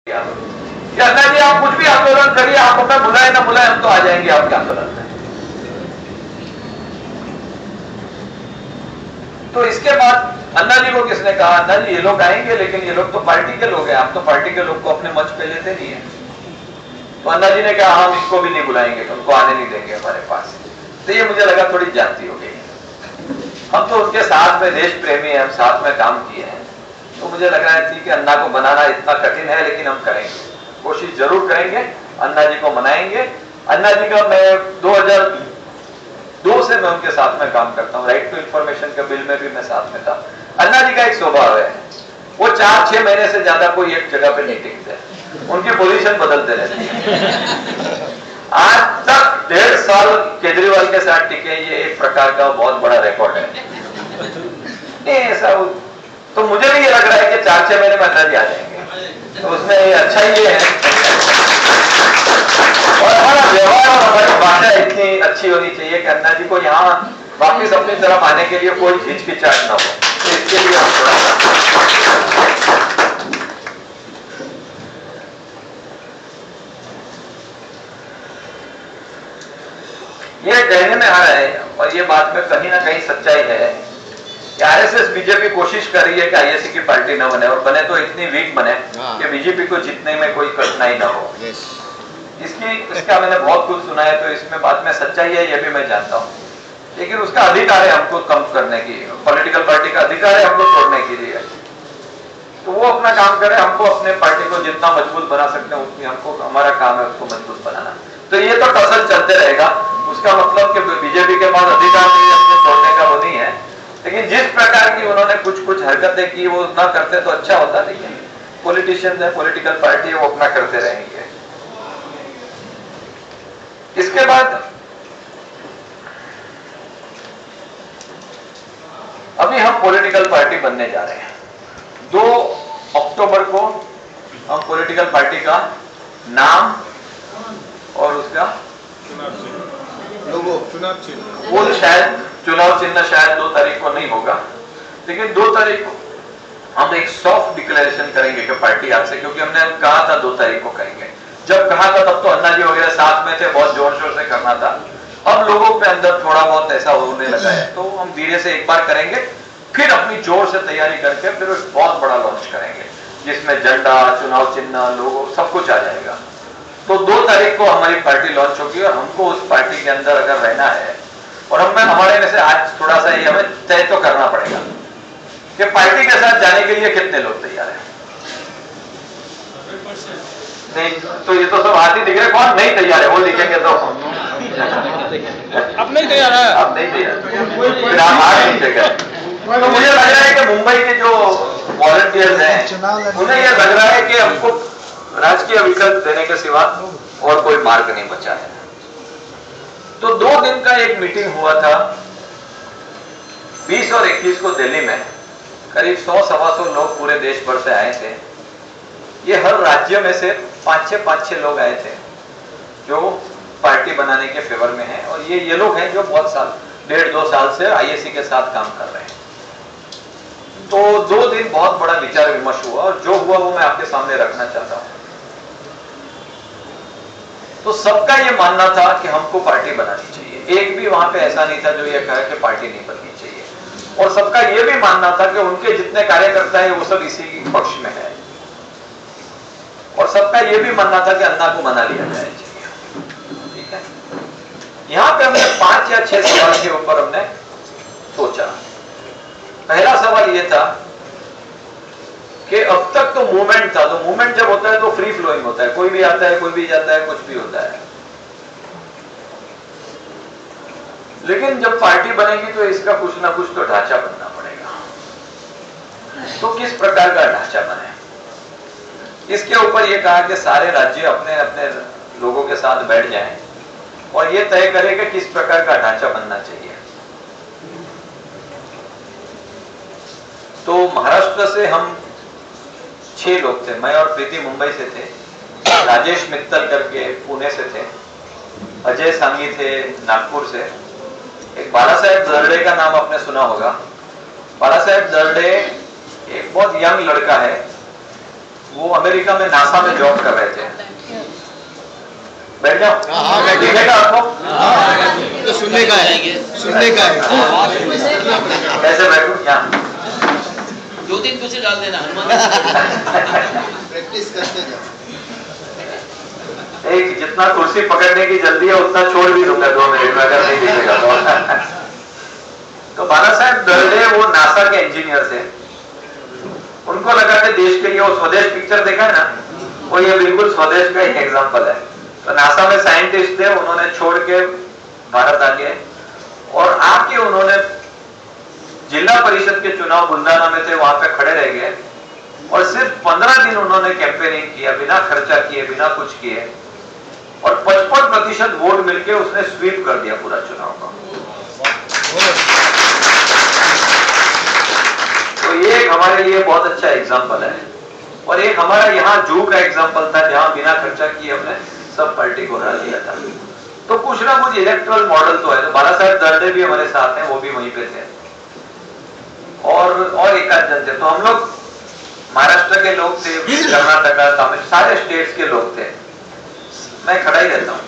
कि अन्ना जी आप कुछ भी आंदोलन करिए, आप हमें बुलाए ना बुलाए, हम तो आ जाएंगे आपके आंदोलन में। तो इसके बाद अन्ना जी को किसने कहा, अन्ना जी ये लोग आएंगे लेकिन ये लोग तो पार्टी के लोग हैं, आप तो पार्टी के लोग को अपने मंच पे लेते नहीं है। तो अन्ना जी ने कहा हम इनको भी नहीं बुलाएंगे, उनको आने नहीं देंगे हमारे पास। तो ये मुझे लगा थोड़ी जाती हो गई। हम तो उनके साथ में देश प्रेमी हैं, हम साथ में काम किए हैं, तो मुझे लग रहा है कि अन्ना को बनाना इतना कठिन है, लेकिन हम करेंगे, कोशिश जरूर करेंगे, अन्ना जी को मनाएंगे। अन्ना जी का मैं 2002 से मैं उनके साथ में काम करता हूँ, राइट टू इंफॉर्मेशन के बिल में भी मैं साथ में था। अन्ना जी का एक स्वभाव है, वो 4-6 महीने से ज्यादा कोई एक जगह पे नहीं टिकते, उनकी पोजीशन बदलते रहते हैं। आज तक 1.5 साल केजरीवाल के साथ टिके, ये एक प्रकार का बहुत बड़ा रिकॉर्ड है। नहीं ऐसा तो मुझे भी ये लग रहा है कि 4-6 महीने में अन्ना जी आ जाएंगे, तो उसमें अच्छा ये है। और हमारा व्यवहार और हमारी भाषा इतनी अच्छी होनी चाहिए कि अन्ना जी को यहाँ वापिस अपनी तरफ आने के लिए कोई हिचकिचाहट ना हो, तो इसके लिए हम थोड़ा ये कहने में आ रहा है, और ये बात में कहीं ना कहीं सच्चाई है कि आरएसएस बीजेपी कोशिश कर रही है कि आईएससी की पार्टी न बने, और बने तो इतनी वीक बने कि बीजेपी को जीतने में कोई कठिनाई ना हो। इसका मैंने बहुत कुछ सुना है, तो इसमें बात में सच्चाई है, ये भी मैं जानता हूँ, लेकिन उसका अधिकार है हमको कम करने की, पॉलिटिकल पार्टी का अधिकार है हमको छोड़ने के लिए। तो वो अपना काम करे, हमको अपने पार्टी को जितना मजबूत बना सकते हैं उतनी हमको, हमारा काम है उसको मजबूत बनाना। तो ये तो टसल चलते रहेगा, उसका मतलब कि बीजेपी के पास अधिकार नहीं है अपने छोड़ने का, वो नहीं है। लेकिन जिस प्रकार की उन्होंने कुछ हरकतें की वो ना करते तो अच्छा होता, लेकिन पॉलिटिशियंस है, पॉलिटिकल पार्टी है, वो अपना करते रहेंगे। इसके बाद अभी हम पॉलिटिकल पार्टी बनने जा रहे हैं। 2 अक्टूबर को हम पॉलिटिकल पार्टी का नाम और उसका लोगो, चुनाव चिन्ह, वो शायद चुनाव चिन्ह शायद 2 तारीख को नहीं होगा, लेकिन 2 तारीख को हम एक सॉफ्ट डिक्लेरेशन करेंगे कि पार्टी आपसे, क्योंकि हमने कहा था 2 तारीख को करेंगे। जब कहा था तब तो अन्ना जी वगैरह साथ में थे, बहुत जोर शोर से करना था। अब लोगों पे अंदर थोड़ा बहुत ऐसा होने लगा है, तो हम धीरे से एक बार करेंगे, फिर अपनी जोर से तैयारी करके फिर बहुत बड़ा लॉन्च करेंगे, जिसमें झंडा, चुनाव चिन्ह, लोगो सब कुछ आ जाएगा। तो 2 तारीख को हमारी पार्टी लॉन्च होगी, और हमको उस पार्टी के अंदर अगर रहना है, और हमारे में से आज थोड़ा सा ये हमें तय तो करना पड़ेगा कि पार्टी के साथ जाने के लिए कितने लोग तैयार हैं। नहीं तो ये तो सब हाथ ही दिख रहे, कौन नहीं तैयार है वो लिखेंगे तो अब नहीं तैयार है, अब नहीं तैयार, फिर आप हाथ नहीं देगा। तो मुझे लग रहा है कि मुंबई के जो वॉलंटियर्स हैं उन्हें यह लग रहा है कि हमको राजकीय विकल्प देने के सिवा और कोई मार्ग नहीं बचा है। तो 2 दिन का एक मीटिंग हुआ था 20 और 21 को दिल्ली में, करीब 100-125 लोग पूरे देश भर से आए थे। ये हर राज्य में से 5-6 लोग आए थे जो पार्टी बनाने के फेवर में हैं, और ये लोग हैं जो बहुत साल, 1.5-2 साल से आईएससी के साथ काम कर रहे हैं। तो 2 दिन बहुत बड़ा विचार विमर्श हुआ, और जो हुआ वो मैं आपके सामने रखना चाहता हूं। तो सबका ये मानना था कि हमको पार्टी बनानी चाहिए, एक भी वहां पे ऐसा नहीं था जो ये कहे कि पार्टी नहीं बननी चाहिए, और सबका ये भी मानना था कि उनके जितने कार्यकर्ता है वो सब इसी पक्ष में है, और सबका ये भी मानना था कि अन्ना को मना लिया जाए चाहिए। ठीक है, यहां पे हमने 5 या 6 सवाल के ऊपर हमने सोचा। पहला सवाल यह था कि अब तक तो मूवमेंट था, तो मूवमेंट जब होता है तो फ्री फ्लोइंग होता है, कोई भी आता है, कोई भी जाता है, कुछ भी होता है। लेकिन जब पार्टी बनेगी तो इसका कुछ ना कुछ तो ढांचा बनना पड़ेगा। तो किस प्रकार का ढांचा बने, इसके ऊपर यह कहा कि सारे राज्य अपने अपने लोगों के साथ बैठ जाएं और यह तय करें कि किस प्रकार का ढांचा बनना चाहिए। तो महाराष्ट्र से हम 6 लोग थे, मैं और प्रीति मुंबई से थे, राजेश मित्तल करके पुणे से थे, अजय सांगी थे नागपुर से, एक बाला साहेब दर्डे का नाम आपने सुना होगा। बाला साहेब दर्डे एक बहुत यंग लड़का है, वो अमेरिका में नासा में जॉब कर रहे थे। बैठ जाओ। दिखेगा आपको? तो सुनने का है, सुनने का है। कैसे बैठूं? यहाँ 2-3 कुर्सी डाल देना, हनुमान प्रैक्टिस करते जाओ। एक जितना कुर्सी पकड़ने की जल्दी है उतना छोड़ भी दूंगा 2 मिनट में, अगर नहीं दिखेगा तो बाला साहेब दर्जे वो नासा के इंजीनियर थे। उनको लगा कि देश के लिए, वो स्वदेश पिक्चर देखा है ना, वो ये बिल्कुल स्वदेश का एक एग्जांपल है। तो नासा में साइंटिस्ट थे, उन्होंने छोड़ के भारत आ गए और आके उन्होंने जिला परिषद के चुनाव बुंदाना में थे, वहां पे खड़े रह गए और सिर्फ 15 दिन उन्होंने कैंपेनिंग किया, बिना खर्चा किए, बिना कुछ किए, और 55% वोट मिलके उसने स्वीप कर दिया पूरा चुनाव का। तो ये हमारे लिए बहुत अच्छा एग्जाम्पल है। और एक हमारा यहाँ जू का एग्जाम्पल था, जहां बिना खर्चा किए हमने सब पार्टी को हरा दिया था। तो कुछ ना कुछ इलेक्टोरल मॉडल तो है। तो बाला साहेब दर्जे भी हमारे साथ हैं, वो भी वहीं पे थे, और एक आध जन थे। तो हम लोग महाराष्ट्र के लोग थे, कर्नाटका, तमिल, सारे स्टेट्स के लोग थे। मैं खड़ा ही रहता हूँ,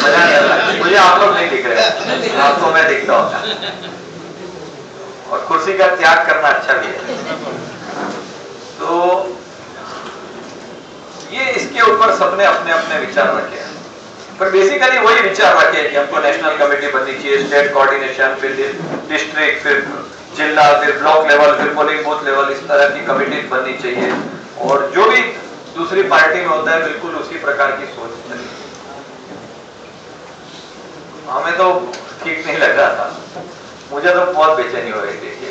मजा नहीं आता मुझे। आप लोग नहीं दिख रहे, आपको मैं दिखता हूँ। और कुर्सी का त्याग करना अच्छा भी है। तो ये इसके ऊपर सबने अपने अपने विचार रखे हैं, पर बेसिकली वही विचार रखे कि हमको नेशनल कमेटी बननी चाहिए, स्टेट कोऑर्डिनेशन, फिर डिस्ट्रिक्ट, फिर जिला, फिर ब्लॉक लेवल, फिर पोलिंग बूथ लेवल, इस तरह की कमेटी बननी चाहिए। और जो भी दूसरी पार्टी में होता है बिल्कुल उसी प्रकार की सोच बनी। हमें तो ठीक नहीं लग रहा था, मुझे तो बहुत बेचैनी हो रही थी कि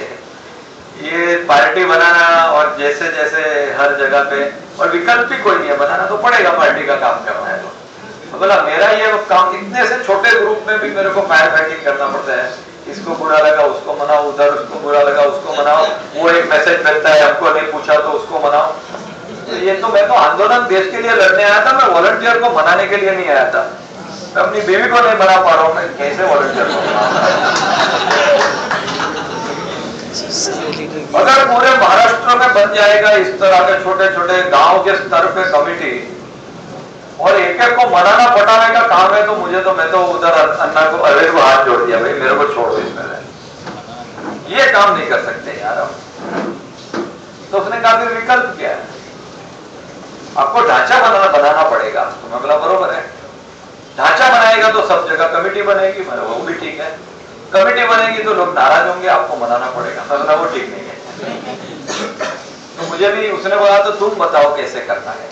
ये पार्टी बनाना, और जैसे जैसे हर जगह पे, और विकल्प भी कोई नहीं है, बनाना तो पड़ेगा, पार्टी का काम करना है। तो बोला मेरा ये काम, इतने से छोटे ग्रुप में भी मेरे को फायर फाइटिंग करना पड़ता है। इसको बुरा लगा उसको मनाओ, उधर उसको बुरा लगा उसको मनाओ, वो एक मैसेज भेजता है हमको नहीं पूछा तो उसको मनाओ। तो ये तो मैं तो आंदोलन देश के लिए लड़ने आया था, मैं वॉलंटियर को मनाने के लिए नहीं आया था। मैं अपनी बीवी को नहीं बना पा रहा हूँ, मैं कैसे वॉलंटियर को अगर पूरे महाराष्ट्र में बन जाएगा इस तरह के छोटे छोटे गांव के स्तर पे कमेटी, और एक एक को मनाना पटाने का काम है, तो मुझे तो, मैं तो उधर अन्ना को, अरविंद को हाथ जोड़ दिया, भाई मेरे को छोड़ दो इसमें, ये काम नहीं कर सकते यार हम। तो उसने कहा फिर विकल्प क्या है, आपको ढांचा बनाना पड़ेगा। तो मैं बोला बरोबर है, ढांचा बनाएगा तो सब जगह कमेटी बनेगी, वो भी ठीक है। कमेटी बनेगी तो लोग नाराज होंगे, आपको मनाना पड़ेगा। मैं बोला वो ठीक नहीं है। तो मुझे भी उसने बोला तो तुम बताओ कैसे करना है।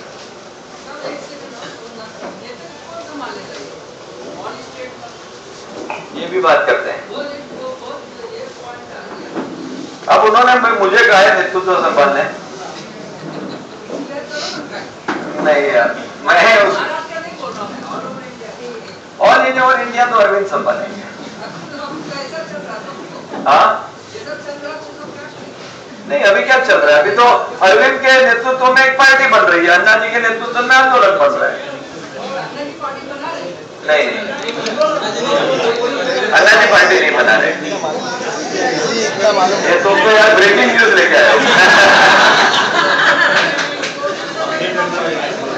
ये भी बात करते हैं। अब उन्होंने मुझे कहा है नेतृत्व संभालने, नहीं यार, मैं ऑल इंडिया तो अरविंद संभालेंगे। हाँ नहीं, अभी क्या चल रहा है, अभी तो अरविंद के नेतृत्व में एक पार्टी बन रही है, अन्ना जी के नेतृत्व में आंदोलन बन रहा है। नहीं, अन्ना जी पार्टी नहीं बना रहे। ये तो यार ब्रेकिंग न्यूज लेके आया।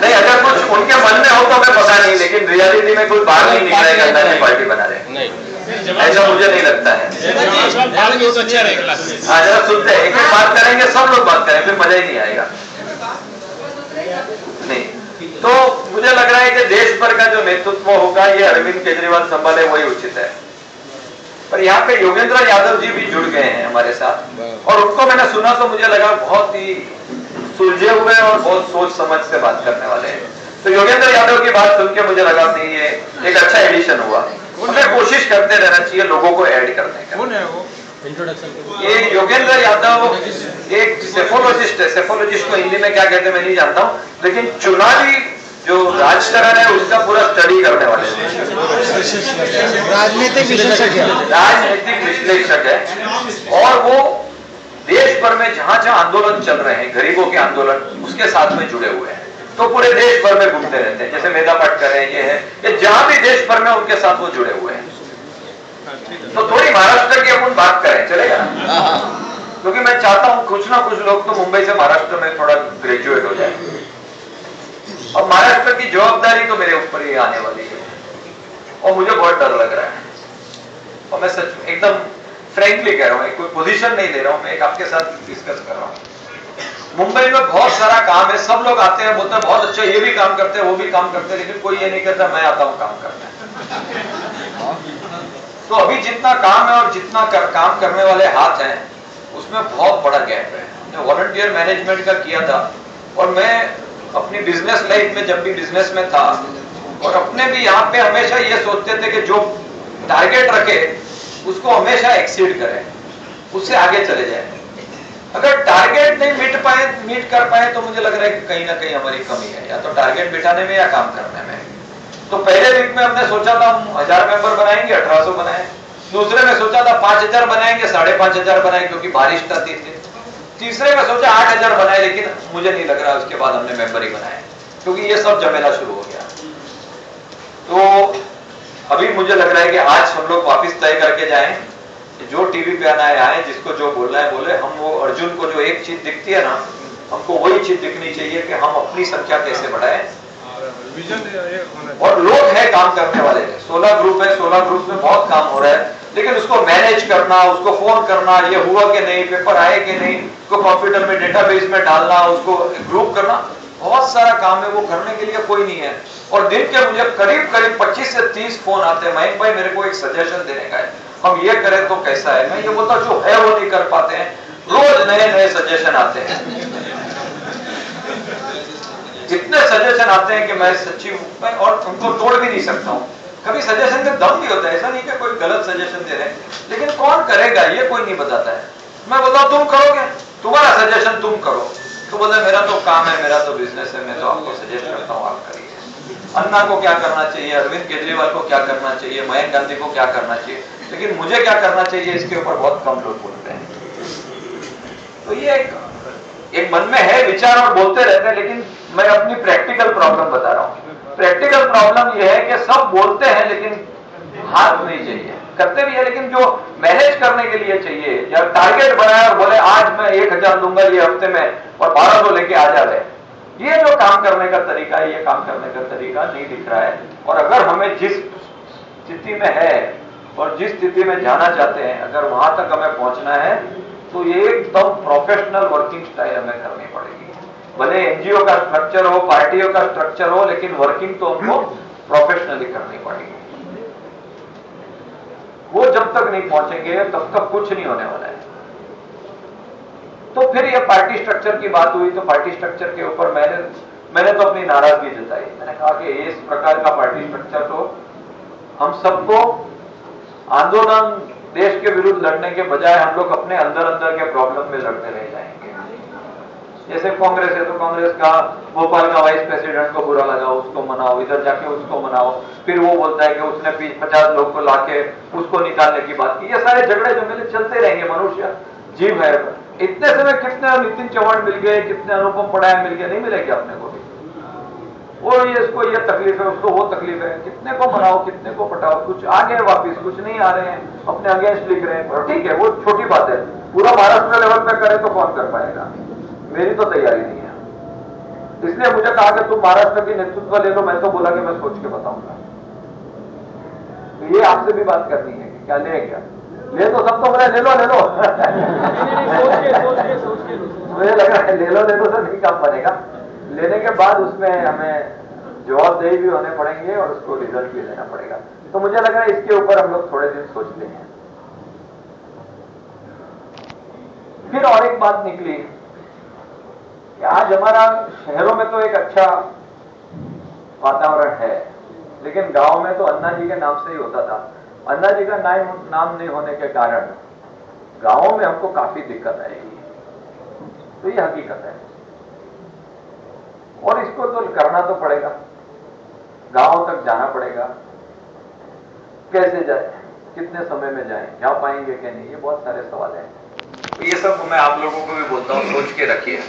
नहीं, अगर कुछ उनके मन में हो तो हमें पता नहीं, लेकिन रियलिटी में कोई बात नहीं निकला है अन्ना जी पार्टी बना रहे, ऐसा मुझे नहीं लगता है। हाँ जरा सुनते हैं, एक बात करेंगे, सब लोग बात करें, फिर मजा ही नहीं आएगा। नहीं, तो मुझे लग रहा है कि देश भर का जो नेतृत्व होगा ये अरविंद केजरीवाल संभाले, वही उचित है। पर यहाँ पे योगेंद्र यादव जी भी जुड़ गए हैं हमारे साथ, और उनको मैंने सुना तो मुझे लगा बहुत ही सुलझे हुए और बहुत सोच समझ से बात करने वाले हैं। तो योगेंद्र यादव की बात सुन के मुझे लगा नहीं, ये एक अच्छा एडिशन हुआ। हमें कोशिश करते रहना चाहिए लोगों को ऐड करने का। ये योगेंद्र यादव एक सेफोलॉजिस्ट है। सेफोलॉजिस्ट को हिंदी में क्या कहते हैं मैं नहीं जानता हूँ, लेकिन चुनावी जो राजकारण है उसका पूरा स्टडी करने वाले हैं, राजनीतिक विश्लेषक है। और वो देश भर में जहां जहां आंदोलन चल रहे हैं, गरीबों के आंदोलन, उसके साथ में जुड़े हुए हैं। तो पूरे देश भर में घूमते रहते हैं, जैसे मेधा पाटकर है, ये है, ये जहां भी देश भर में उनके साथ वो जुड़े हुए हैं। तो थोड़ी महाराष्ट्र की अपन बात करें, चलेगा? क्योंकि मैं चाहता हूं कुछ ना कुछ लोग तो मुंबई से महाराष्ट्र में थोड़ा ग्रेजुएट हो जाए, और महाराष्ट्र की जवाबदारी तो मेरे ऊपर ही आने वाली है और मुझे बहुत डर लग रहा है। और मैं सच एकदम फ्रैंकली कह रहा हूं, कोई पोजीशन नहीं ले रहा हूं, मैं एक आपके साथ डिस्कस कर रहा हूं। मुंबई में बहुत सारा काम है, सब लोग आते हैं, बोलते हैं बहुत अच्छा, ये भी काम करते हैं, वो भी काम करते हैं, लेकिन कोई ये नहीं कहता मैं आता हूं काम करने। तो अभी जितना काम है और जितना काम करने वाले हाथ हैं उसमें बहुत बड़ा गैप है। मैं वॉलंटियर मैनेजमेंट का किया था, और मैं अपनी बिजनेस लाइफ में जब भी बिजनेस में था और अपने भी यहाँ पे हमेशा ये सोचते थे कि जो टारगेट रखे उसको हमेशा एक्सीड करें, उससे आगे चले जाए। अगर टारगेट नहीं मीट कर पाए तो मुझे लग रहा है कि कहीं ना कहीं हमारी कमी है, या तो टारगेट बिठाने में या काम करने में। तो पहले वीक में हमने सोचा था हम 1000 मेंबर बनाएंगे, 1800 बनाए। दूसरे में सोचा था 5000 बनाएंगे, 5500 बनाए क्योंकि बारिश था 3 दिन। तीसरे में सोचा 8000 बनाए, लेकिन मुझे नहीं लग रहा उसके बाद हमने मेंबर ही बनाए, क्योंकि ये सब झमेला शुरू हो गया। तो अभी मुझे लग रहा है कि आज हम लोग वापस तय करके जाएं, जो टीवी पे आना है आए, जिसको जो बोलना है बोले। हम वो अर्जुन को जो एक चीज दिखती है ना, हमको वही चीज दिखनी चाहिए कि हम अपनी संख्या कैसे बढ़ाएं। और लोग हैं काम करने वाले, 16 ग्रुप है, 16 ग्रुप में बहुत काम हो रहा है, लेकिन उसको मैनेज करना, उसको फोन करना, ये हुआ कि नहीं, पेपर आए कि नहीं, उसको कंप्यूटर में डेटाबेस में डालना, उसको ग्रुप करना, बहुत सारा काम है। वो करने के लिए कोई नहीं है। और दिन के मुझे करीब 25 से 30 फोन आते हैं, मयंक भाई मेरे को एक सजेशन देने का है, हम ये करें तो कैसा है। मैं ये बोलता जो है वो नहीं कर पाते हैं, रोज नए नए सजेशन आते हैं। इतने सजेशन आते हैं कि मैं सच्ची और उनको तोड़ भी नहीं सकता हूँ। कभी सजेशन का दम भी होता है, ऐसा नहीं कि कोई गलत सजेशन दे रहे हैं, लेकिन कौन करेगा ये कोई नहीं बताता है। मैं बोलता तुम करोगे, तुम्हारा सजेशन तुम करो, तो बोलते मेरा तो काम है, मेरा तो बिजनेस है, मैं तो आपको सजेस्ट करता हूँ, आप करिए। अन्ना को क्या करना चाहिए, अरविंद केजरीवाल को क्या करना चाहिए, मयंक गांधी को क्या करना चाहिए, लेकिन मुझे क्या करना चाहिए इसके ऊपर बहुत कम लोग बोलते हैं। तो ये एक मन में है विचार और बोलते रहते हैं, लेकिन मैं अपनी प्रैक्टिकल प्रॉब्लम बता रहा हूँ। प्रैक्टिकल प्रॉब्लम यह है कि सब बोलते हैं लेकिन हाथ नहीं चाहिए, करते भी है लेकिन जो मैनेज करने के लिए चाहिए, या टारगेट बनाए और बोले आज मैं 1000 दूंगा ये हफ्ते में और 1200 लेके आ जा रहे, ये जो काम करने का तरीका है, ये काम करने का तरीका नहीं दिख रहा है। और अगर हमें जिस स्थिति में है और जिस स्थिति में जाना चाहते हैं, अगर वहां तक हमें पहुंचना है तो ये एकदम प्रोफेशनल वर्किंग स्टाइल हमें करनी पड़ेगी। भले एनजीओ का स्ट्रक्चर हो, पार्टियों का स्ट्रक्चर हो, लेकिन वर्किंग तो हमको प्रोफेशनली करनी पड़ेगी। वो जब तक नहीं पहुंचेंगे तब तक कुछ नहीं होने वाला है। तो फिर ये पार्टी स्ट्रक्चर की बात हुई, तो पार्टी स्ट्रक्चर के ऊपर मैंने तो अपनी नाराजगी जताई। मैंने कहा कि इस प्रकार का पार्टी स्ट्रक्चर तो हम सबको आंदोलन देश के विरुद्ध लड़ने के बजाय हम लोग अपने अंदर अंदर के प्रॉब्लम में लड़ते रह जाएंगे। जैसे कांग्रेस है तो कांग्रेस का भोपाल का वाइस प्रेसिडेंट को बुरा लगा, उसको मनाओ, इधर जाके उसको मनाओ, फिर वो बोलता है कि उसने 50 लोग को लाके उसको निकालने की बात की। ये सारे झगड़े झमेले चलते रहेंगे, मनुष्य जीव है। इतने समय कितने नितिन चौहान मिल गए, कितने अनुपम पढ़ाया मिल गए, नहीं मिलेगा अपने को भी। वो ये इसको ये तकलीफ है, उसको वो तकलीफ है, कितने को मनाओ, कितने को पटाओ, कुछ आ गए वापिस, कुछ नहीं आ रहे हैं, अपने अगेंस्ट लिख रहे हैं, ठीक है वो छोटी बात है। पूरा महाराष्ट्र लेवल पे करे तो कौन कर पाएगा, मेरी तो तैयारी नहीं है। इसलिए मुझे कहा कि तुम महाराष्ट्र की नेतृत्व ले लो, मैं तो बोला कि मैं सोच के बताऊंगा। तो ये आपसे भी बात करनी है कि क्या ले, क्या ले, तो सब तो बोले ले लो मुझे लग रहा है ले लो तो नहीं काम बनेगा। लेने के बाद उसमें हमें जवाबदेही भी होने पड़ेंगे और उसको रिजल्ट भी लेना पड़ेगा। तो मुझे लग रहा है इसके ऊपर हम लोग थोड़े दिन सोचते हैं। फिर और एक बात निकली कि आज हमारा शहरों में तो एक अच्छा वातावरण है, लेकिन गांव में तो अन्ना जी के नाम से ही होता था। अन्ना जी का नाम नहीं होने के कारण गांवों में हमको काफी दिक्कत आएगी। तो ये हकीकत है और इसको तो करना तो पड़ेगा, गांव तक जाना पड़ेगा। कैसे जाए, कितने समय में जाएं, जा पाएंगे कि नहीं, ये बहुत सारे सवाल हैं। तो ये सब मैं आप लोगों को भी बोलता हूं, सोच के रखिए।